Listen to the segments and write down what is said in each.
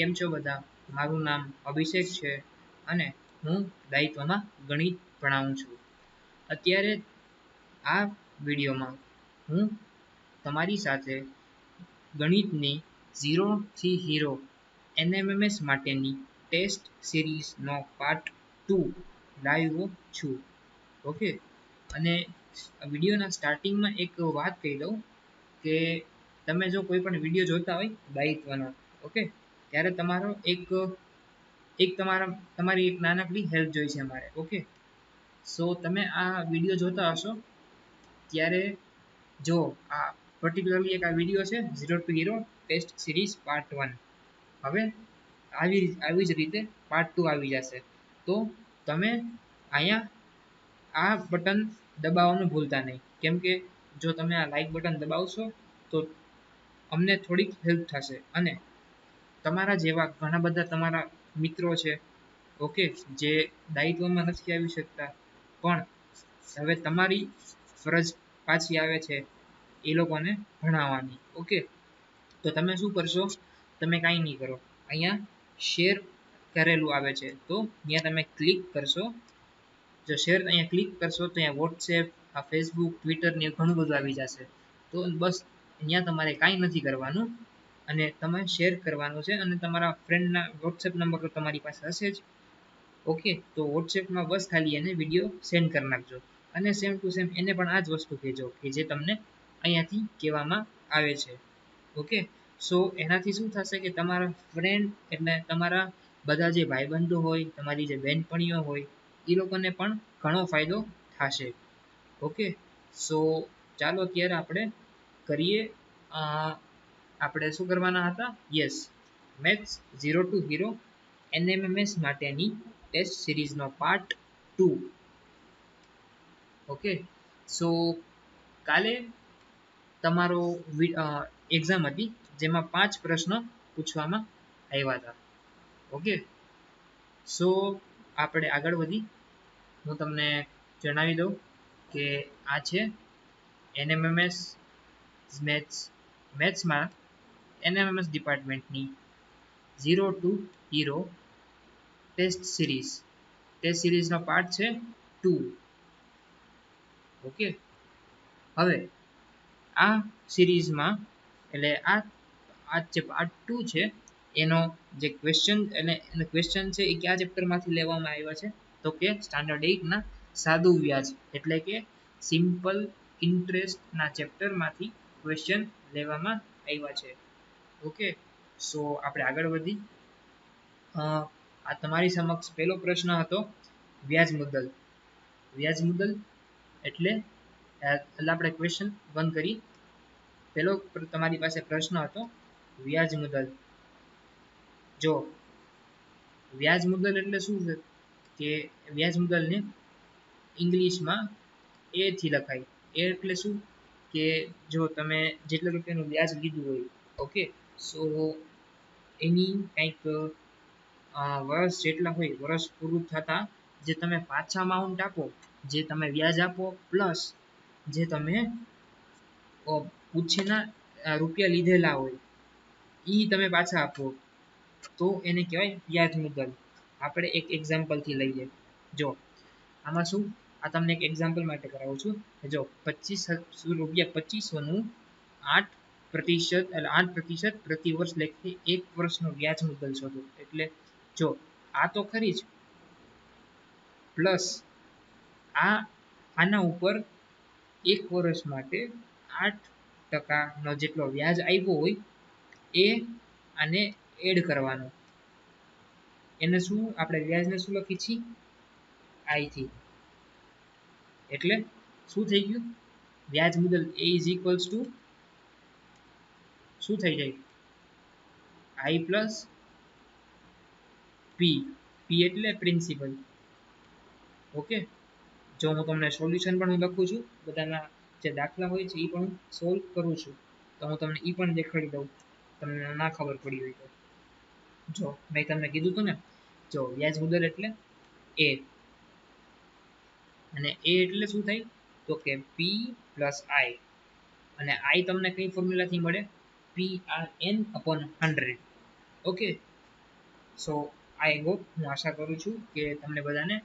કેમ છો બધા? મારું નામ અભિષેક છે અને હું દાયિત્વમાં ગણિત ભણાવું છું. અત્યારે આ વિડીયોમાં હું તમારી સાથે ગણિતની 0 થી હીરો NMMS માટેની ટેસ્ટ સિરીઝનો પાર્ટ 2 લાવ્યો છું. ઓકે, અને વિડીયોના સ્ટાર્ટિંગમાં એક વાત કહી દઉં કે તમે જો કોઈ પણ વિડીયો જોતા હોય દાયિત્વનો, ઓકે, ત્યારે તમારો તમારી એક નાનકડી હેલ્પ જોઈ છે મારે. ઓકે, સો તમે આ વિડીયો જોતા હશો ત્યારે જો આ પર્ટિક્યુલરલી એક આ વિડીયો છે 0 to hero test series part 1. હવે આવી જ રીતે પાર્ટ 2 આવી જશે. તો તમે અહીંયા આ બટન દબાવવાનું ભૂલતા નહીં, કેમ કે જો તમે આ લાઈક બટન દબાવશો તો અમને થોડીક હેલ્પ થશે અને તમારા જેવા ઘણા બધા તમારા મિત્રો છે, ઓકે, જે દાયિત્વમાં નથી આવી શકતા પણ હવે તમારી ફરજ પાછી આવે છે એ લોકોને ભણાવવાની. ઓકે, તો તમે શું કરશો? તમે કાંઈ નહીં કરો, અહીંયા શેર કરેલું આવે છે તો ત્યાં તમે ક્લિક કરશો. જો શેર અહીંયા ક્લિક કરશો તો અહીંયા વોટ્સએપ, આ ફેસબુક, ટ્વિટર ને ઘણું બધું આવી જશે. તો બસ અહીંયા તમારે કાંઈ નથી કરવાનું અને તમે શેર કરવાનું છે અને તમારા ફ્રેન્ડના વોટ્સએપ નંબર તો તમારી પાસે હશે જ. ઓકે, તો વોટ્સએપમાં બસ ખાલી એને વિડીયો સેન્ડ કરી નાખજો અને સેમ ટુ સેમ એને પણ આ જ વસ્તુ કહેજો કે જે તમને અહીંયાથી કહેવામાં આવે છે. ઓકે, સો એનાથી શું થશે કે તમારા ફ્રેન્ડ એટલે તમારા બધા જે ભાઈબંધો હોય, તમારી જે બહેનપણીઓ હોય, એ લોકોને પણ ઘણો ફાયદો થશે. ઓકે, સો ચાલો અત્યારે આપણે કરીએ. આપણે શું કરવાના હતા? Yes, maths 0 to hero NMMS માટેની ટેસ્ટ સિરીઝનો પાર્ટ 2. ઓકે, સો કાલે તમારો એક્ઝામ હતી જેમાં 5 પ્રશ્નો પૂછવામાં આવ્યા હતા. ઓકે, સો આપણે આગળ વધી હું તમને જણાવી દઉં કે આ છે NMMS મેથ્સમાં NMMS ડિપાર્ટમેન્ટની 0 to હીરો ટેસ્ટ સિરીઝનો પાર્ટ છે 2. ઓકે, હવે આ સિરીઝમાં એટલે આ જે પાર્ટ 2 છે એનો જે ક્વેશ્ચન છે એ કયા ચેપ્ટરમાંથી લેવામાં આવ્યા છે? તો કે સ્ટાન્ડર્ડ 8 ના સાદું વ્યાજ એટલે કે સિમ્પલ ઇન્ટરેસ્ટના ચેપ્ટરમાંથી ક્વેશ્ચન લેવામાં આવ્યા છે. ઓકે, સો આપણે આગળ વધી. આ તમારી સમક્ષ પહેલો પ્રશ્ન હતો વ્યાજ મુદ્દલ એટલે આપણે ક્વેશ્ચન 1 કરી. પહેલો તમારી પાસે પ્રશ્ન હતો વ્યાજ મુદ્દલ. જો વ્યાજ મુદ્દલ એટલે શું છે કે વ્યાજ મુદ્દલને ઇંગ્લિશમાં એ થી લખાય. એ એટલે શું કે જો તમે જેટલા રૂપિયાનું વ્યાજ લીધું હોય, ઓકે, સો એની કંઈક વર્ષ જેટલા હોય, વર્ષ પૂરું થતાં જે તમે પાછા અમાઉન્ટ આપો, જે તમે વ્યાજ આપો પ્લસ જે તમે ઉછીના રૂપિયા લીધેલા હોય એ તમે પાછા આપો તો એને કહેવાય વ્યાજ મુદ્દલ. આપણે એક એક્ઝામ્પલથી લઈએ. જો આમાં શું, આ તમને એક એક્ઝામ્પલ માટે કરાવું છું. જો 2500નું 8% પ્રતિ વર્ષ લેખે 1 વર્ષનું વ્યાજ મુદ્દલ શોધો. એટલે જો આ તો ખરી જ, પ્લસ આના ઉપર 1 વર્ષ માટે 8%નો જેટલો વ્યાજ આવ્યો હોય એ આને એડ કરવાનો. એને શું આપણે વ્યાજને શું લખી છીએ? I થી. એટલે શું થઈ ગયું? વ્યાજ મુદ્દલ A ઇઝ ઇક્વલ્સ ટુ શું થઈ જાય? I plus P. P એટલે પ્રિન્સિપલ. ઓકે, જો હું તમને સોલ્યુશન પણ હું લખું છું, બધાના જે દાખલા હોય છે એ પણ હું સોલ્વ કરું છું, તો હું તમને એ પણ દેખાડી દઉં તમને ના ખબર પડી હોય તો. જો મેં તમને કીધું હતું ને, જો વ્યાજ મુદ્દલ એટલે A અને A એટલે શું થાય? તો કે P પ્લસ I, અને I તમને કઈ ફોર્મ્યુલાથી મળે? PRN/100. Okay, so I hope, હું આશા કરું છું કે તમને બધાને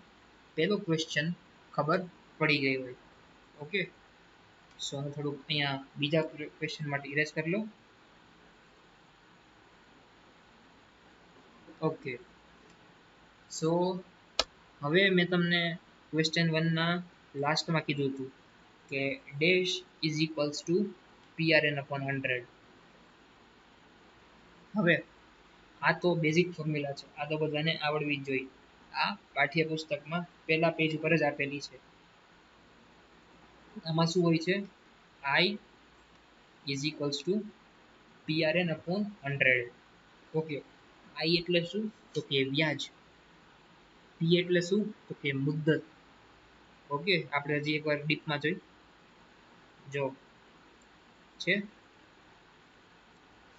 પહેલો ક્વેશ્ચન ખબર પડી ગઈ હોય. ઓકે, સો હું થોડુંક અહીંયા બીજા ક્વેશ્ચન માટે ઇરેઝ કરી લઉં. ઓકે, સો હવે મેં તમને ક્વેશ્ચન 1ના લાસ્ટમાં કીધું હતું કે dash is equals two PRN upon 100. હવે આ તો બેઝિક ફોર્મ્યુલા છે, આ તો બધાને આવડવી જ જોઈએ. આ પાઠ્યપુસ્તકમાં પહેલા પેજ ઉપર જ આપેલી છે. આમાં શું હોય છે? I is equals two PRN upon 100. Okay, I એટલે શું? તો કે વ્યાજ. P એટલે શું? તો કે મુદ્દત. ઓકે, આપણે હજી એકવાર ડીપમાં જોઈ જો છે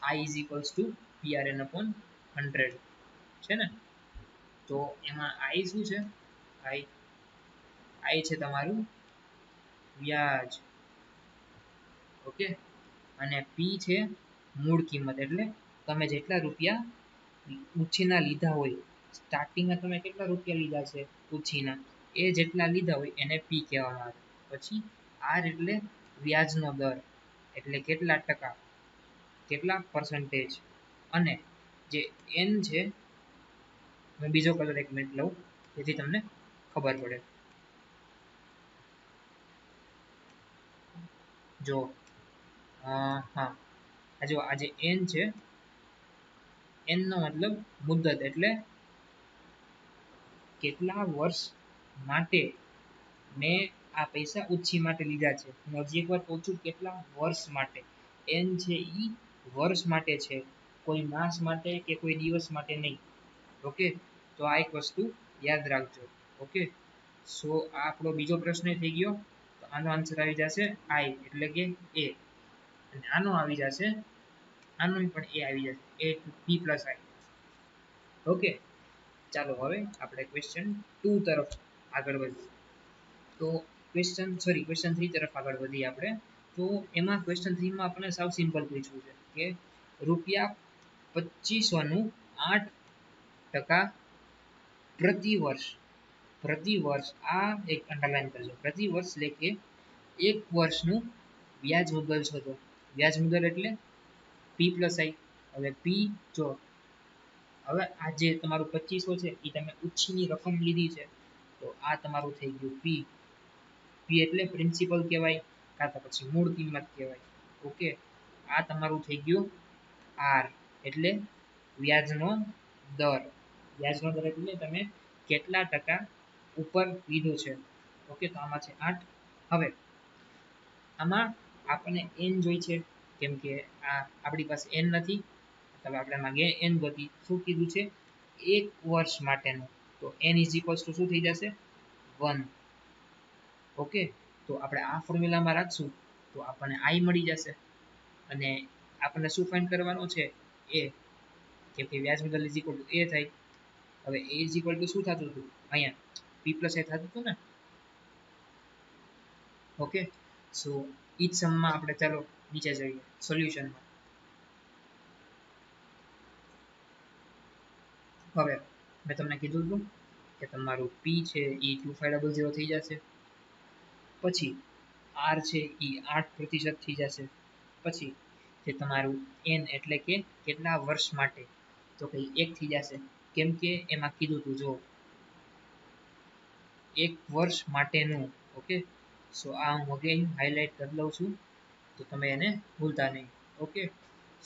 I is equals two PRN upon 100 છે ને. તો એમાં I શું છે? I છે તમારું વ્યાજ. ઓકે, અને P છે મૂળ કિંમત, એટલે તમે જેટલા રૂપિયા ઉછીના લીધા હોય, સ્ટાર્ટિંગમાં તમે કેટલા રૂપિયા લીધા છે ઉછીના, એ જેટલા લીધા હોય એને P કહેવામાં આવે. પછી R એટલે વ્યાજનો દર, એટલે કેટલા ટકા, કેટલા પર્સન્ટેજ. અને જે N છે, હું બીજો કલર એક મિનિટ લઉં જેથી તમને ખબર પડે. જો હા, જો આ જે N છે, N નો મતલબ મુદ્દત, એટલે કેટલા વર્ષ માટે મેં આ પૈસા ઉછી માટે લીધા છે. હું હજી એકવાર કહું છું, કેટલા વર્ષ માટે. N છે એ વર્ષ માટે છે, કોઈ માસ માટે કે કોઈ દિવસ માટે નહીં. ઓકે, તો આ એક વસ્તુ યાદ રાખજો. ઓકે, સો આ આપણો બીજો પ્રશ્ન થઈ ગયો. તો આનો આન્સર આવી જશે I, એટલે કે A. અને આનો આવી જશે, આનો પણ A આવી જશે, A to P plus I. Okay, ચાલો હવે આપણે ક્વેશ્ચન 2 તરફ આગળ વધીએ. તો ક્વેશ્ચન 3 તરફ આગળ વધીએ આપણે. તો એમાં ક્વેશ્ચન 3માં આપણે સાવ સિમ્પલ પૂછ્યું છે કે રૂપિયા 2500નું 8% પ્રતિ વર્ષ, આ એક અંડરલાઈન કરજો, પ્રતિ વર્ષ એટલે કે એક વર્ષનું વ્યાજ મુદ્દલ શોધો. વ્યાજ મુદ્દલ એટલે P plus I. હવે P જો, હવે આ જે તમારું 2500 છે એ તમે ઉછીની રકમ લીધી છે, તો આ તમારું થઈ ગયું P. P એટલે પ્રિન્સિપલ કહેવાય, કાં તો પછી મૂળ કિંમત કહેવાય. ઓકે, આ તમારું થઈ ગયું R, એટલે વ્યાજનો દર. વ્યાજનો દર એટલે તમે કેટલા ટકા ઉપર લીધું છે. ઓકે, તો આમાં છે 8. હવે આમાં આપણને N જોઈ છે, કેમ કે આ આપણી પાસે N નથી, હવે આપણે માંગે N ગોતી. શું કીધું છે? એક વર્ષ માટેનું. તો N ઇઝ ઇક્વલ્સ ટુ શું થઈ જશે? 1. ઓકે, તો આપણે આ ફોર્મ્યુલામાં રાખશું તો આપણને I મળી જશે. અને આપણને શું ફાઇન્ડ કરવાનું છે? A, કેમ કે વ્યાજ મુદ્દલ ઇઝ ઇક્વલ ટુ A થાય. હવે A ઇઝ ઇક્વલ ટુ શું થતું હતું? અહીંયા P plus A થતું હતું ને. ઓકે, સો ઈ જ સમમાં આપણે ચાલો નીચે જઈએ સોલ્યુશનમાં. હવે મેં તમને કીધું હતું કે તમારું P છે એ 2500 થઈ જશે. પછી R છે એ 8% થઈ જશે. પછી જે તમારું N એટલે કે કેટલા વર્ષ માટે, તો કે 1 થઈ જશે. કેમ કે એમાં કીધું હતું જો એક વર્ષ માટેનું. ઓકે, સો આ હું અગેન હાઇલાઇટ કરી લઉં છું તો તમે એને ભૂલતા નહીં. ઓકે,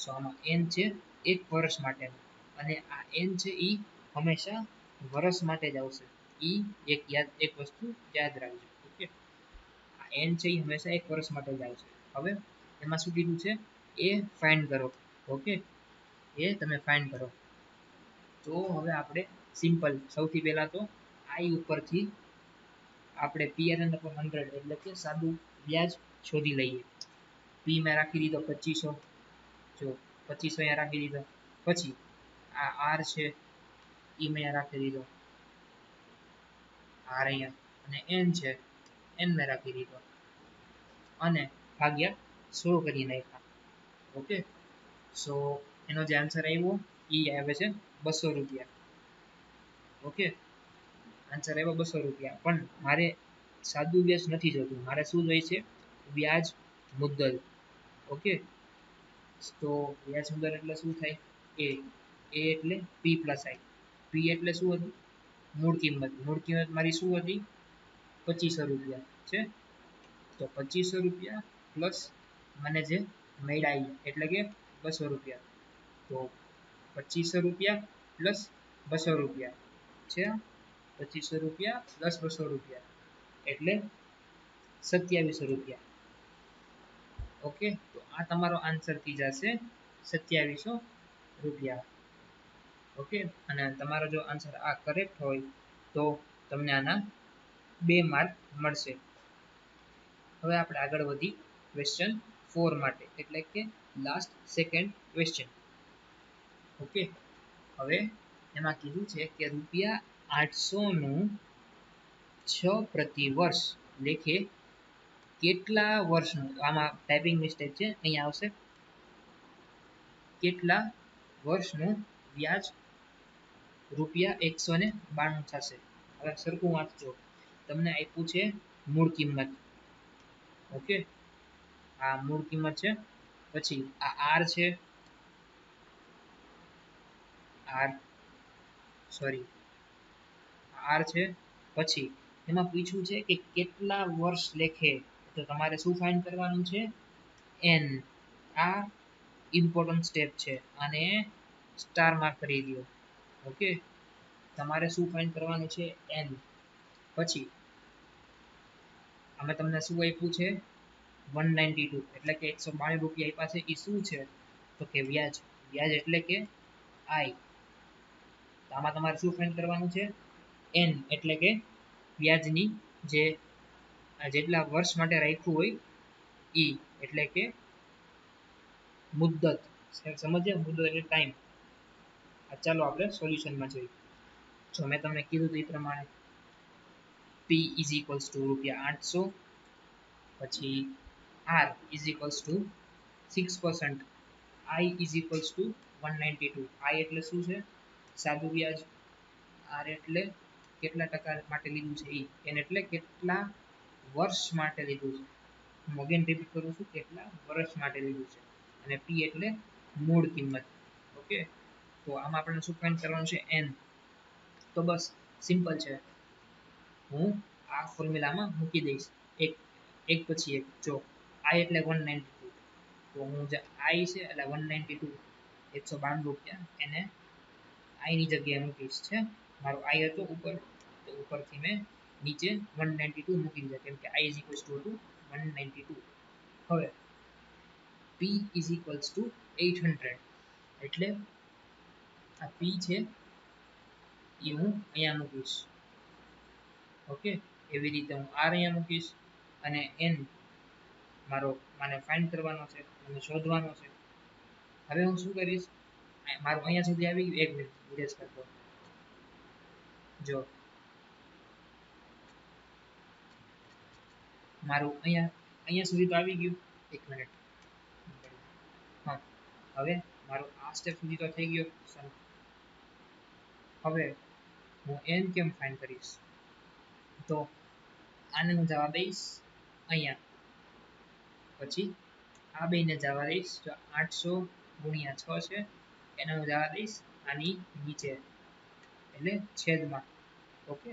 સો આમાં N છે એક વર્ષ માટેનું, અને આ N છે એ હંમેશા વર્ષ માટે જ આવશે. એક વસ્તુ યાદ રાખજો. ઓકે, આ N છે એ હંમેશા એક વર્ષ માટે જ આવશે. હવે એમાં શું કીધું છે? એ ફાઇન્ડ કરો. ઓકે, એ તમે ફાઇન્ડ કરો. તો હવે આપણે સિમ્પલ, સૌથી પહેલા તો I ઉપરથી આપણે PRN upon 100 એટલે કે સાદું વ્યાજ શોધી લઈએ. P મેં રાખી દીધો 2500, જો 2500 અહીંયા રાખી દીધો. પછી આ R છે એ મેં રાખી દીધો R અહીંયા, અને N છે N મેં રાખી દીધો, અને ભાગ્યા 100 કરી નાખ્યા. ઓકે, સો એનો જે આન્સર આવ્યો એ આવે છે 200 રૂપિયા. ઓકે, આન્સર આવ્યો 200 રૂપિયા. પણ મારે સાદું વ્યાજ નથી જોતું, મારે શું જોઈએ છે? વ્યાજ મુદ્દલ. ઓકે, તો વ્યાજ મુદ્દલ એટલે શું થાય? એ એટલે પી પ્લસ આઈ. પી એટલે શું હતું? મૂળ કિંમત. મૂળ કિંમત મારી શું હતી? 2500 રૂપિયા છે. તો 2500 રૂપિયા પ્લસ મને જે મળ્યા એટલે કે 200 રૂપિયા. તો 2500 રૂપિયા પ્લસ 200 રૂપિયા છે. 2500 રૂપિયા પ્લસ 200 રૂપિયા એટલે 2700 રૂપિયા. ઓકે, તો આ તમારો આન્સર થઈ જશે 2700 રૂપિયા. ઓકે, અને તમારો જો આન્સર આ કરેક્ટ હોય તો તમને આના 2 માર્ક મળશે. હવે આપણે આગળ વધી ક્વેશ્ચન 4 માટે, એટલે કે લાસ્ટ સેકન્ડ ક્વેશ્ચન. ઓકે, હવે એમાં કીધું છે કે રૂપિયા 800 નું 6 પ્રતિ વર્ષ લેખે કેટલા વર્ષનું, આમાં ટાઈપિંગ મિસ્ટેક છે, અહીંયા આવશે કેટલા વર્ષનું વ્યાજ રૂપિયા 192 થશે. હવે સરખું વાંચજો. તમને આપ્યું છે મૂળ કિંમત. ઓકે, આ મૂળ કિંમત છે. પછી આ આર છે, આર સોરી આર છે. પછી એમાં પૂછ્યું છે કે કેટલા વર્ષ લેખે, તો તમારે શું ફાઇન્ડ કરવાનું છે? એન. આ ઇમ્પોર્ટન્ટ સ્ટેપ છે, અને સ્ટાર માર્ક કરી દો. ઓકે, તમારે શું ફાઇન્ડ કરવાનું છે? એન. પછી અમે તમને શું આપ્યું છે? 192 એટલે કે 192 રૂપિયા આપ્યા છે. એ શું છે? તો કે વ્યાજ. વ્યાજ એટલે કે આઈ. તો આમાં તમારે શું ફાઇન્ડ કરવાનું છે? એન એટલે કે વ્યાજની જે જેટલા વર્ષ માટે રાખ્યું હોય ઈ, એટલે કે મુદ્દત. સમજ્યા? મુદ્દત એટલે ટાઈમ. ચાલો આપણે સોલ્યુશનમાં જોઈએ. જો મેં તમને કીધું એ પ્રમાણે પી ઇઝ ઇક્વલ્સ ટુ રૂપિયા 800, પછી R is equals to 6%, I is equals to 192. I એટલે શું છે? સાદું વ્યાજ. આર એટલે કેટલા ટકા માટે લીધું છે ઈ. એન એટલે કેટલા વર્ષ માટે લીધું છે. હું અગેન રિપીટ કરું છું, કેટલા વર્ષ માટે લીધું છે. અને પી એટલે મૂળ કિંમત. ઓકે, તો આમાં આપણે શું ફાઇન્ડ કરવાનું છે? એન. તો બસ સિમ્પલ છે, હું આ ફોર્મ્યુલામાં મૂકી દઈશ એક એક પછી એક. જો આઈ એટલે 192, તો હું જે આઈ છે એટલે 192 192 રૂપિયા એને આઈની જગ્યાએ મૂકીશ. છે મારું આઈ હતો ઉપર, તો ઉપરથી મેં નીચે 192 મૂકી દીધા, કેમ કે આઈ ઇઝ ઇક્વલ્સ ટુ 192. હવે પી ઇઝ ઇક્વલ્સ ટુ 800, એટલે આ પી છે એ હું અહીંયા મૂકીશ. ઓકે, એવી રીતે હું આર અહીંયા મૂકીશ, અને એન મને ફાઇન્ડ કરવાનો છે, મને શોધવાનો છે. હવે હું શું કરીશ? મારું અહીંયા સુધી આવી ગયું. 1 મિનિટ વિરેશ કરતો. જો મારું અહીંયા સુધી તો આવી ગયું. 1 મિનિટ. હા, હવે મારું આ સ્ટેપ સુધી તો થઈ ગયો. હવે હું એન કેમ ફાઇન્ડ કરીશ? તો આને હું જવા દઈશ અહીંયા. પછી આ બેને જવા દઈશ, જો 800 ગુણ્યા 6 છે એને હું જવા દઈશ આની નીચે, એટલે છેદમાં. ઓકે,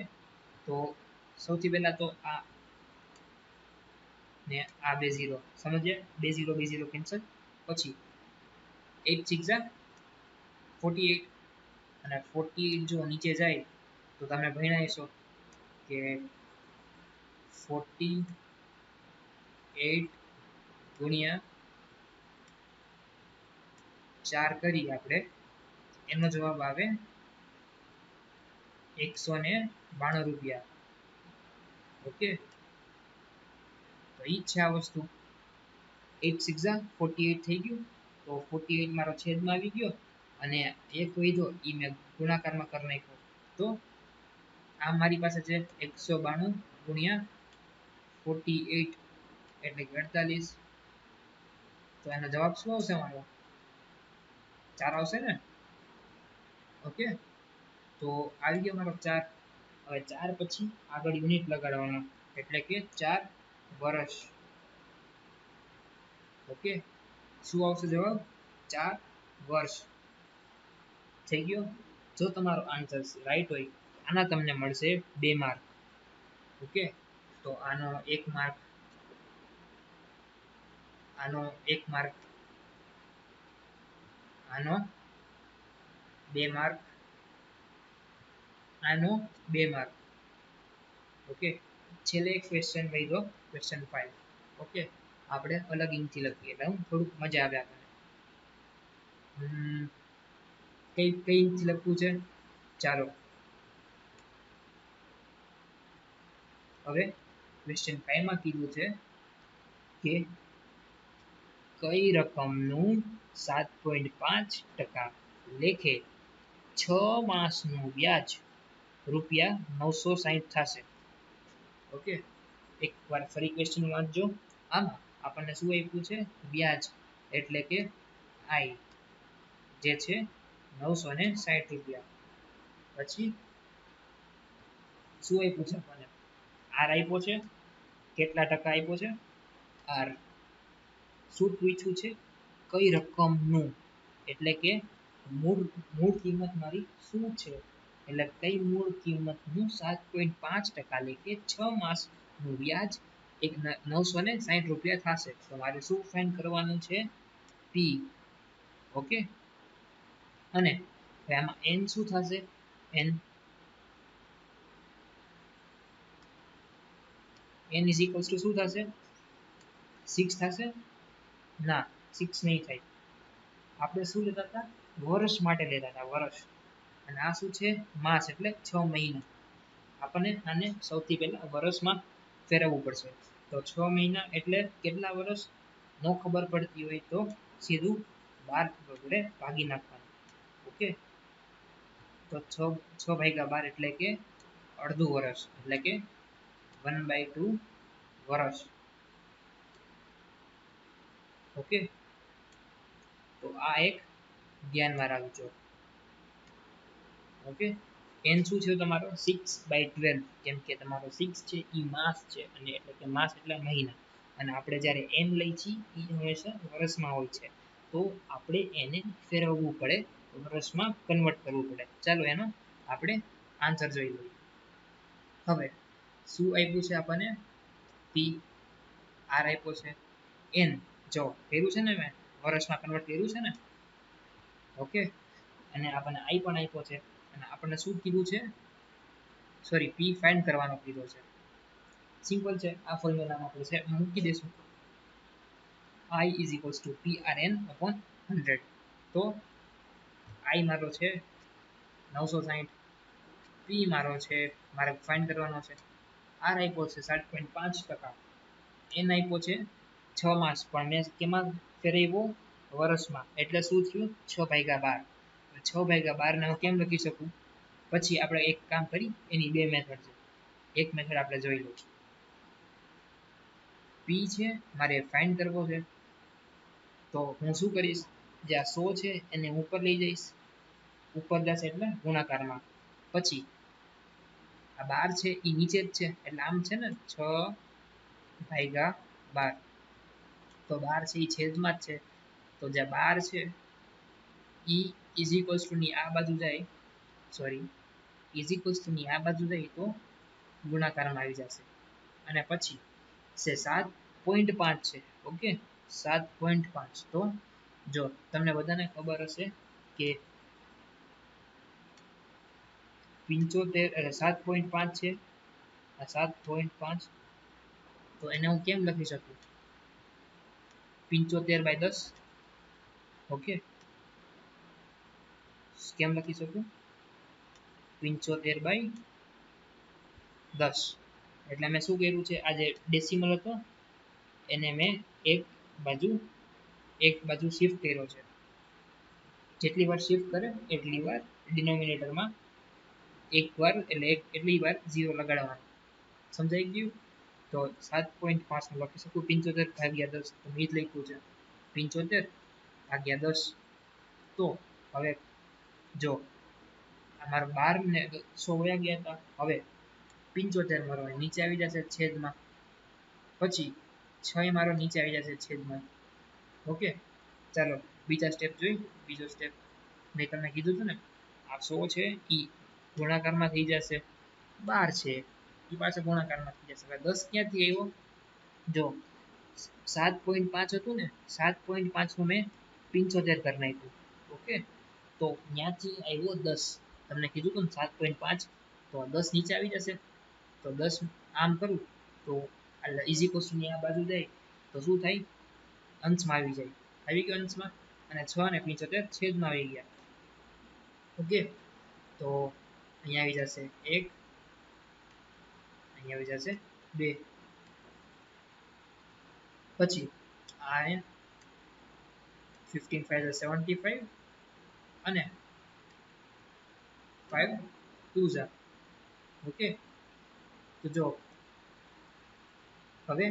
તો સૌથી પહેલા તો આ ને આ 2 0 સમજ્યા? 2 0 2 0 કેન્સલ. પછી 8 6 48, અને 48 જો નીચે જાય તો તમે ભણ્યા હશો કે 48 ગુણ્યા 4 કરી આપણે, એનો જવાબ આવે 192 રૂપિયા. ઓકે, તો ઈ છે આ વસ્તુ. 8 6 48 થઈ ગયું, તો 48 મારો છેદમાં આવી ગયો, અને એક વધ્યો એ મેં ગુણાકારમાં કરી નાખ્યો. તો આ મારી પાસે છે 192 ગુણ્યા 48 એટલે કે 48. તો એનો જવાબ શું આવશે? મારો 4 આવશે ને? ઓકે, તો આવી ગયો મારો 4. હવે 4 પછી આગળ યુનિટ લગાડવાનો, એટલે કે 4 વર્ષ. ઓકે, શું આવશે જવાબ? 4 વર્ષ. થઈ ગયો. જો તમારો આન્સર રાઈટ હોય આના તમને મળશે 2 માર્ક. ઓકે, તો આનો 1 માર્ક, આનો 1 માર્ક, આનો 2 માર્ક, આનો 2 માર્ક. ઓકે, છેલ્લે એક ક્વેશ્ચન રહ્યો, ક્વેશ્ચન 5. ઓકે, આપણે અલગ ઇંકથી લખીએ એટલે થોડુંક મજા આવે આપણને. કઈ કઈ ઇંકથી લખવું છે? ચાલો હવે ક્વેશ્ચન 5 માં કીધું છે કે કઈ રકમનું 7.5% લેખે 6 માસનું વ્યાજ ₹960 થશે. ઓકે, એકવાર ફરી ક્વેશ્ચન વાંચજો. આમાં આપણને શું આપ્યું છે? વ્યાજ, એટલે કે આઈ, જે છે ₹960. પછી શું આપ્યું છે આપણને? આર આપ્યો છે. કેટલા ટકા આપ્યો છે? આર. શું પૂછ્યું છે? કઈ રકમનું, એટલે કે મૂળ મૂળ કિંમત મારી શું છે, એટલે કઈ મૂળ કિંમતનું 7.5% લેખે 6 માસનું વ્યાજ ₹960 થશે. તો મારે શું ફાઇન્ડ કરવાનું છે? પી. ઓકે, અને આમાં એન શું થશે? એન ઇઝ ઇક્વલ્સ ટુ શું થશે? 6 થશે? ના, 6 નહીં થાય. આપણે શું લેતા હતા? વર્ષ માટે લેતા હતા, વર્ષ. અને આ શું છે? માસ, એટલે 6 મહિના. આપણને આને સૌથી પહેલા વર્ષમાં ફેરવવું પડશે. તો 6 મહિના એટલે કેટલા વર્ષ? ન ખબર પડતી હોય તો સીધું 12 વડે ભાગી નાખવાનું. ઓકે, તો 6/12 એટલે કે અડધું વર્ષ, એટલે કે 1/2 વર્ષ. ઓકે, તો આ એક ધ્યાનમાં રાખજો. ઓકે, એન શું છે તમારો? 6/12, કેમ કે તમારો 6 છે એ માસ છે, અને એટલે કે માસ એટલે મહિના. અને આપણે જ્યારે એન લઈ છીએ એ હંમેશા વર્ષમાં હોય છે, તો આપણે એને ફેરવવું પડે, વર્ષમાં કન્વર્ટ કરવું પડે. ચાલો એનો આપણે આન્સર જોઈ લઈએ. હવે શું આપ્યું છે આપણને? પી. આર આપ્યો છે. એન જો કર્યું છે ને, મેં વર્ષમાં કન્વર્ટ કર્યું છે ને. ઓકે, અને આપણને આઈ પણ આપ્યો છે. અને આપણને શું કીધું છે? સોરી, પી ફાઇન્ડ કરવાનો કીધો છે. સિમ્પલ છે, આ ફોર્મ્યુલામાં આપણે છે મૂકી દઈશું. I is equals to PRN upon 100. તો I મારો છે 960, P મારો છે, મારે ફાઇન્ડ કરવાનો છે. R આપ્યો છે 7.5%, N આપ્યો છે 6 માસ, પણ મેં કેમાં ફેરવ્યો? વર્ષમાં. એટલે શું થયું? 6/12. 6/12 ને હું કેમ લખી શકું? પછી આપણે એક કામ કરી, એની 2 મેથડ છે. એક મેથડ આપણે જોઈ લઉં. પી છે મારે ફાઇન્ડ કરવો છે, તો હું શું કરીશ? જે આ 100 છે એને ઉપર લઈ જઈશ, ઉપર જશે એટલે ગુણાકારમાં. પછી આ 12 છે એ નીચે જ છે, એટલે આમ છે ને 6/12. તો 12 છે એ છેદમાં જ છે, તો જે 12 છે ઈ ઇઝ ઇક્વલ્સ ટુ ની આ બાજુ જાય, સોરી, ઇઝ ઇક્વલ્સ ટુ ની આ બાજુ જાય તો ગુણાકારમાં આવી જશે. અને પછી છે 7.5 છે. ઓકે, 7.5. તો જો તમને બધાને ખબર હશે કે 75 7.5 છે, આ 7.5. તો એને હું કેમ લખી શકું? 75/10. ઓકે, કેમ લખી શકું? 75/10. એટલે મેં શું કર્યું છે? આ જે ડેસિમલ હતો એને મેં એક બાજુ શિફ્ટ કર્યો છે. જેટલી વાર શિફ્ટ કરે એટલી વાર ડિનોમિનેટરમાં એકવાર, એટલે એટલી વાર 0 લગાડવાનું. સમજાઈ ગયું? તો 7.5 નું લખી શકું 75/10. તો મેં જ લખ્યું છે 75/10. તો હવે જો અમારા 12 ને 100 વયા ગયા હતા. હવે 75 મારો નીચે આવી જશે છેદમાં, પછી 6 મારો નીચે આવી જશે છેદમાં. ઓકે, ચાલો બીજા સ્ટેપ જોઈ. બીજો સ્ટેપ મેં તમને કીધું હતું ને, આ 100 છે એ ગુણાકારમાં થઈ જશે, 12 છે એ પાછો ગુણાકારમાં થઈ જશે. હવે 10 ક્યાંથી આવ્યો? જો 7.5 હતું ને, 7.5 નું મેં 75 કરી નાખ્યું. ઓકે, તો ત્યાંથી આવ્યો 10. તમને કીધું હતું ને 7.5, તો 10 નીચે આવી જશે. તો 10 આમ કરું તો ઇઝી ક્વેશ્ચનની આ બાજુ જાય તો શું થાય? અંશમાં આવી જાય. આવી ગયો અંશમાં, અને 6 અને 75 છેદમાં આવી ગયા. ઓકે, તો અહીંયા આવી જશે 1, અહીંયા આવી જશે 2, પછી આ 15 5 75, અને 5 2 ઓકે, તો જો હવે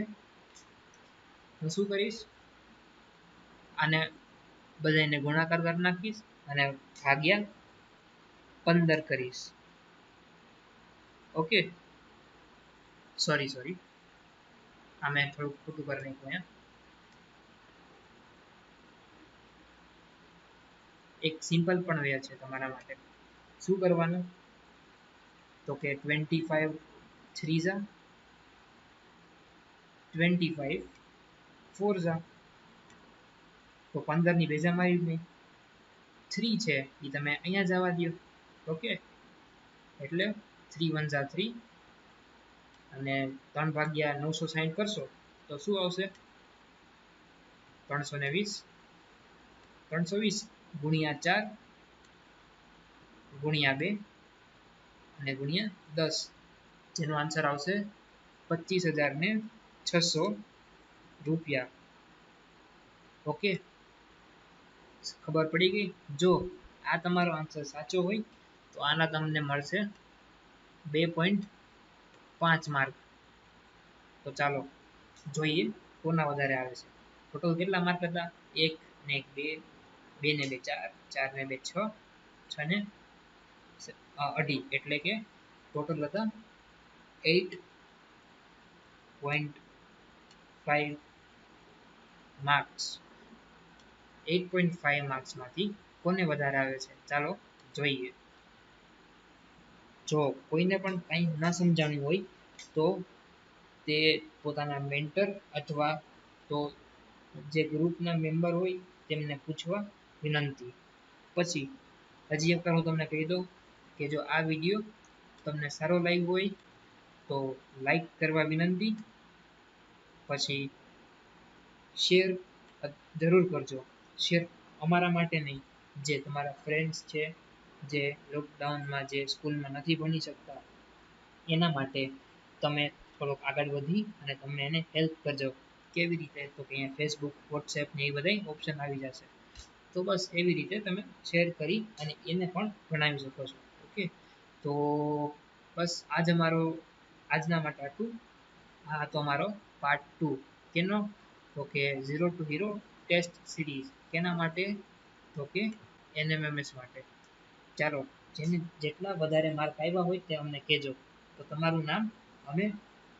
હું શું કરીશ, આને બધાને ગુણાકાર કરી નાખીશ અને ભાગ્યા 15 કરીશ. ઓકે, સોરી આ મેં થોડુંક ખોટું કરી નાખ્યું અહીંયા. એક સિમ્પલ પણ વે છે તમારા માટે. શું કરવાનું? તો કે 25 3 જા 25 4 જા, તો 15 ની ભેજા મારી નહીં. 3 છે એ તમે અહીંયા જવા દો. ઓકે, એટલે 3 1 જા 3, અને 3 ભાગ્યા 960 કરશો તો શું આવશે? 320. 320 ગુણ્યા 4 ગુણ્યા 2 અને ગુણ્યા 10, જેનો આન્સર આવશે 25,600 રૂપિયા. ઓકે, ખબર પડી ગઈ? જો આ તમારો આન્સર સાચો હોય તો આના તમને મળશે 2.5 માર્ક. તો ચાલો જોઈએ કોના વધારે આવે છે. ટોટલ કેટલા માર્ક હતા? 1 ને 1 2, 2 ને 2 4, 4 ને 2 6, 6 ને 2.5, એટલે કે ટોટલ હતા 8.5 માર્ક્સ. 8.5 માર્ક્સમાંથી કોને વધારે આવે છે ચાલો જોઈએ. જો કોઈને પણ કંઈ ન સમજાણું હોય તો તે પોતાના મેન્ટર અથવા તો જે ગ્રુપના મેમ્બર હોય તેમને પૂછવા વિનંતી. પછી હજી એકવાર હું તમને કહી દઉં કે જો આ વિડીયો તમને સારો લાગ્યો હોય તો લાઈક કરવા વિનંતી. પછી શેર જરૂર કરજો. શેર અમારા માટે નહીં, જે તમારા ફ્રેન્ડ્સ છે જે લોકડાઉનમાં જે સ્કૂલમાં નથી ભણી શકતા એના માટે તમે થોડોક આગળ વધી અને તમે એને હેલ્પ કરજો. કેવી રીતે? તો કે અહીંયા ફેસબુક વોટ્સએપ ને એ બધા ઓપ્શન આવી જશે. તો બસ એવી રીતે તમે શેર કરી અને એને પણ ભણાવી શકો છો. ઓકે, તો બસ આજના માટે આટલું. આ હતો અમારો પાર્ટ 2. કેનો? તો કે 0 to Hero ટેસ્ટ સિરીઝ. કેના માટે? તો કે NMMS માટે. ચાલો, જેને જેટલા વધારે માર્ક આવ્યા હોય તે અમને કહેજો, તો તમારું નામ અમે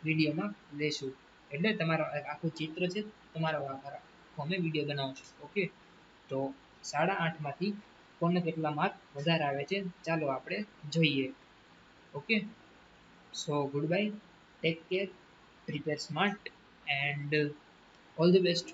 વિડીયોમાં લેશું. એટલે તમારું આખું ચિત્ર છે તમારા આખો અમે વિડીયો બનાવશું. ઓકે, તો 8.5 માંથી કોને કેટલા માર્ક વધારે આવે છે ચાલો આપણે જોઈએ. Okay, so good bye, take care, prepare smart, and all the best.